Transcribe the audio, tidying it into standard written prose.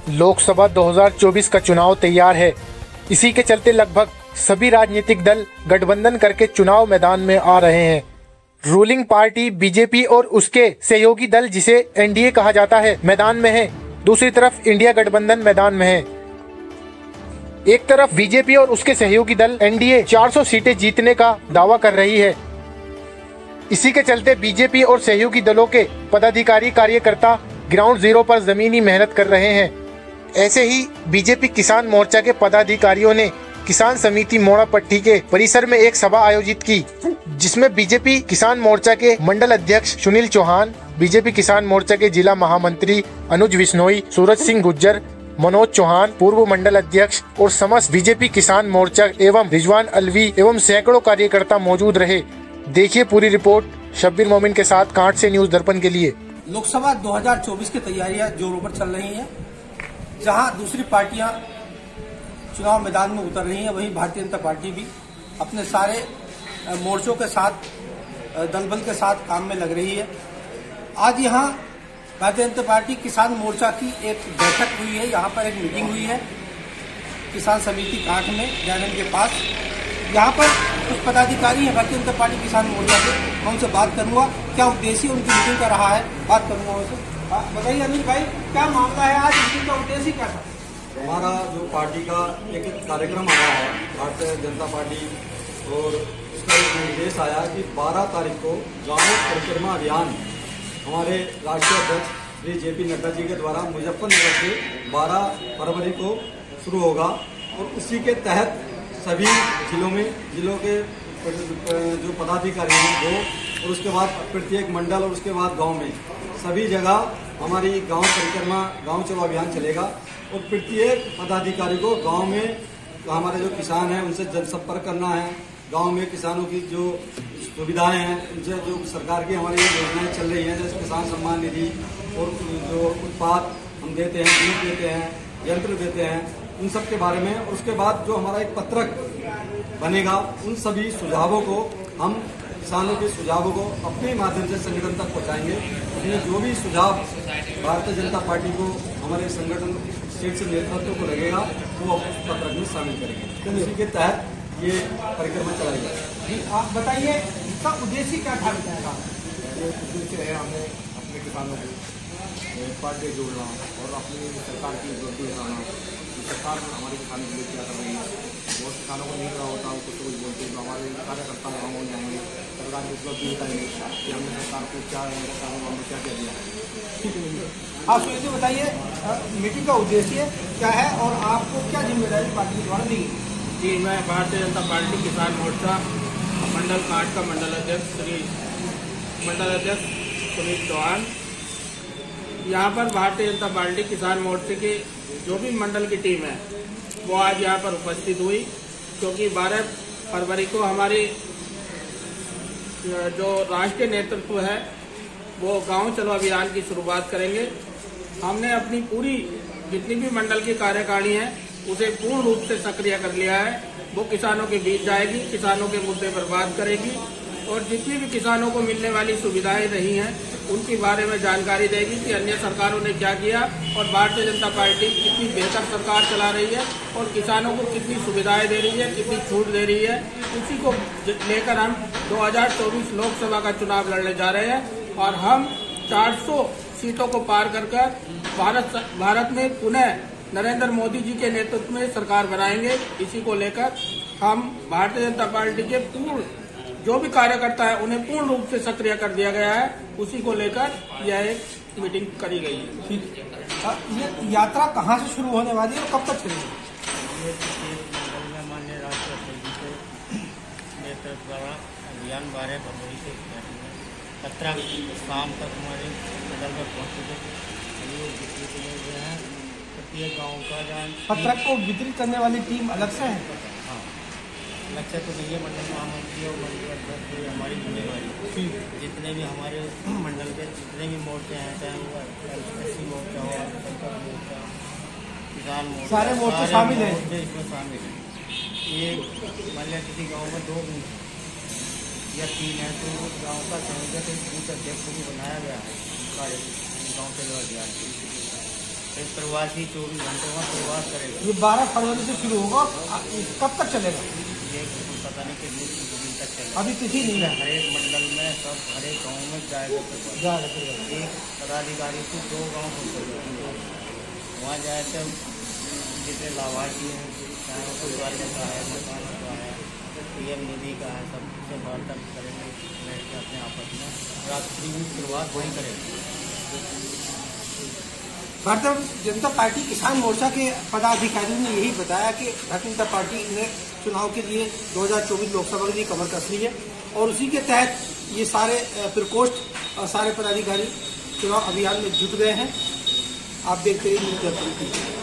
लोकसभा 2024 का चुनाव तैयार है। इसी के चलते लगभग सभी राजनीतिक दल गठबंधन करके चुनाव मैदान में आ रहे हैं। रूलिंग पार्टी बीजेपी और उसके सहयोगी दल, जिसे एनडीए कहा जाता है, मैदान में है। दूसरी तरफ इंडिया गठबंधन मैदान में है। एक तरफ बीजेपी और उसके सहयोगी दल एनडीए 400 सीटें जीतने का दावा कर रही है। इसी के चलते बीजेपी और सहयोगी दलों के पदाधिकारी कार्यकर्ता ग्राउंड जीरो पर जमीनी मेहनत कर रहे हैं। ऐसे ही बीजेपी किसान मोर्चा के पदाधिकारियों ने किसान समिति मोड़ापट्टी के परिसर में एक सभा आयोजित की, जिसमें बीजेपी किसान मोर्चा के मंडल अध्यक्ष सुनील चौहान, बीजेपी किसान मोर्चा के जिला महामंत्री अनुज बिश्नोई, सूरज सिंह गुज्जर, मनोज चौहान पूर्व मंडल अध्यक्ष और समस्त बीजेपी किसान मोर्चा एवं रिजवान अलवी एवं सैकड़ों कार्यकर्ता मौजूद रहे। देखिए पूरी रिपोर्ट शब्बीर मोमिन के साथ कांट से न्यूज दर्पण के लिए। लोकसभा 2024 की तैयारियां जोरों पर चल रही हैं। जहां दूसरी पार्टियां चुनाव मैदान में उतर रही हैं, वहीं भारतीय जनता पार्टी भी अपने सारे मोर्चों के साथ, दलबल के साथ काम में लग रही है। आज यहां भारतीय जनता पार्टी किसान मोर्चा की एक बैठक हुई है। यहाँ पर एक मीटिंग हुई है किसान समिति कांट में, जैनम के पास। यहाँ पर कुछ पदाधिकारी हैं भारतीय जनता पार्टी किसान मोर्चा के, मैं उनसे बात करूंगा क्या उद्देश्य उनकी मीटिंग का रहा है, बात करूंगा उनसे। बताइए अनिल भाई, क्या मामला है आज मीटिंग का उद्देश्य क्या था? हमारा जो पार्टी का एक कार्यक्रम आया है भारतीय जनता पार्टी, और उसका एक निर्देश आया कि 12 तारीख को गाँव परिक्रमा अभियान हमारे राष्ट्रीय अध्यक्ष श्री जेपी नड्डा जी के द्वारा मुजफ्फरनगर से 12 फरवरी को शुरू होगा। और उसी के तहत सभी जिलों के जो पदाधिकारी हैं वो, और उसके बाद प्रत्येक मंडल और उसके बाद गांव में सभी जगह हमारी गांव परिक्रमा, गांव चलो अभियान चलेगा। और प्रत्येक पदाधिकारी को गांव में हमारे जो किसान हैं उनसे जनसंपर्क करना है। गांव में किसानों की जो सुविधाएं हैं, उनसे जो सरकार की हमारी योजनाएं चल रही हैं, जैसे किसान सम्मान निधि और जो उत्पाद हम देते हैं, बीज देते हैं, यंत्र देते हैं, उन सब के बारे में। और उसके बाद जो हमारा एक पत्रक बनेगा, उन सभी सुझावों को हम किसानों के सुझावों को अपने माध्यम से संगठन तक पहुंचाएंगे। उसमें जो भी सुझाव भारतीय जनता पार्टी को, हमारे संगठन शीर्ष नेतृत्व को लगेगा, वो उस पत्रक में शामिल करेंगे। तो इसी के तहत ये परिक्रमा चलाई जाएगी। आप बताइए इसका उद्देश्य क्या था? ये उद्देश्य है हमें अपने किसानों को पार्टी जोड़ना और अपनी सरकार की उपलब्धि दिखाना। सरकार हमारे किसानों के लिए क्या कर रही है, बहुत किसानों को नहीं पता होता, उनको कुछ बोलते हैं। तो हमारे कार्यकर्ता हम हो जाएंगे, सरकार की उपलब्धि दिखाएंगे कि हमने सरकार को क्या किसानों को हमने क्या क्या दिया। ठीक है, आप सुनील बताइए मीटिंग का उद्देश्य क्या है और आपको क्या जिम्मेदारी पार्टी द्वारा दी? जी, मैं भारतीय जनता पार्टी किसान मोर्चा मंडल कांट का मंडल अध्यक्ष सुनील चौहान। यहाँ पर भारतीय जनता पार्टी किसान मोर्चे के जो भी मंडल की टीम है वो आज यहाँ पर उपस्थित हुई, क्योंकि 12 फरवरी को हमारी जो राष्ट्रीय नेतृत्व है वो गांव चलो अभियान की शुरुआत करेंगे। हमने अपनी पूरी जितनी भी मंडल की कार्यकारिणी है उसे पूर्ण रूप से सक्रिय कर लिया है। वो किसानों के बीच जाएगी, किसानों के मुद्दे पर बात करेगी और जितनी भी किसानों को मिलने वाली सुविधाएं रही हैं उनके बारे में जानकारी देगी कि अन्य सरकारों ने क्या किया और भारतीय जनता पार्टी कितनी बेहतर सरकार चला रही है और किसानों को कितनी सुविधाएं दे रही है, कितनी छूट दे रही है। उसी को लेकर हम 2024 लोकसभा का चुनाव लड़ने जा रहे हैं और हम 400 सीटों को पार कर भारत में पुनः नरेंद्र मोदी जी के नेतृत्व में सरकार बनाएंगे। इसी को लेकर हम भारतीय जनता पार्टी के पूर्ण जो भी कार्यकर्ता है उन्हें पूर्ण रूप से सक्रिय कर दिया गया है। उसी को लेकर यह एक मीटिंग करी गई है। ठीक है, ये यात्रा कहाँ से शुरू होने वाली है और कब तक चलेगी? माननीय राष्ट्रीय अध्यक्ष के नेतृत्व द्वारा अभियान 12 फरवरी से पत्रक शाम तक हमारे मंडल पर पहुँचेंगे। प्रत्येक गाँव का पत्रक को वितरित करने वाली टीम अलग से है? हाँ, अलग से तो नहीं है। मंडल महामंत्री और मंडल अध्यक्ष हमारी जिम्मेवारी। जितने भी हमारे मंडल के जितने भी मोर्चे हैं, चाहे वो एससी मोर्चा हो, पंचायत मोर्चा, किसान मोर्चा, सारे मोर्चे शामिल हैं इसमें शामिल है। ये मान लिया किसी गाँव में 2 या 3 है तो उस गाँव का संयोजक एक बूथ अध्यक्ष को भी बनाया गया है गाँव के लोग। फिर प्रवासी 24 घंटों में प्रवास करेगा। ये 12 फरवरी से शुरू होगा और कब तक चलेगा? ये पता नहीं कितने दिन तक चलेगा, अभी तिथि नहीं है। हर एक मंडल में सब हर एक गाँव में जाएगा। एक पदाधिकारी को 2 गाँव को वहाँ जाए तो जितने लाभार्थी हैं, चाहे वो गुरुद्वारे का है, मकान का है, PM निधि का है, सबसे वार्ता करेंगे बैठ के अपने आपस में। रात्रि की शुरुआत वहीं करेंगे। भारतीय जनता पार्टी किसान मोर्चा के पदाधिकारियों ने यही बताया कि भारतीय जनता पार्टी ने चुनाव के लिए 2024 लोकसभा के लिए कमर कस ली है और उसी के तहत ये सारे प्रकोष्ठ और सारे पदाधिकारी चुनाव अभियान में जुट गए हैं। आप देखते रहिए न्यूज़ 18।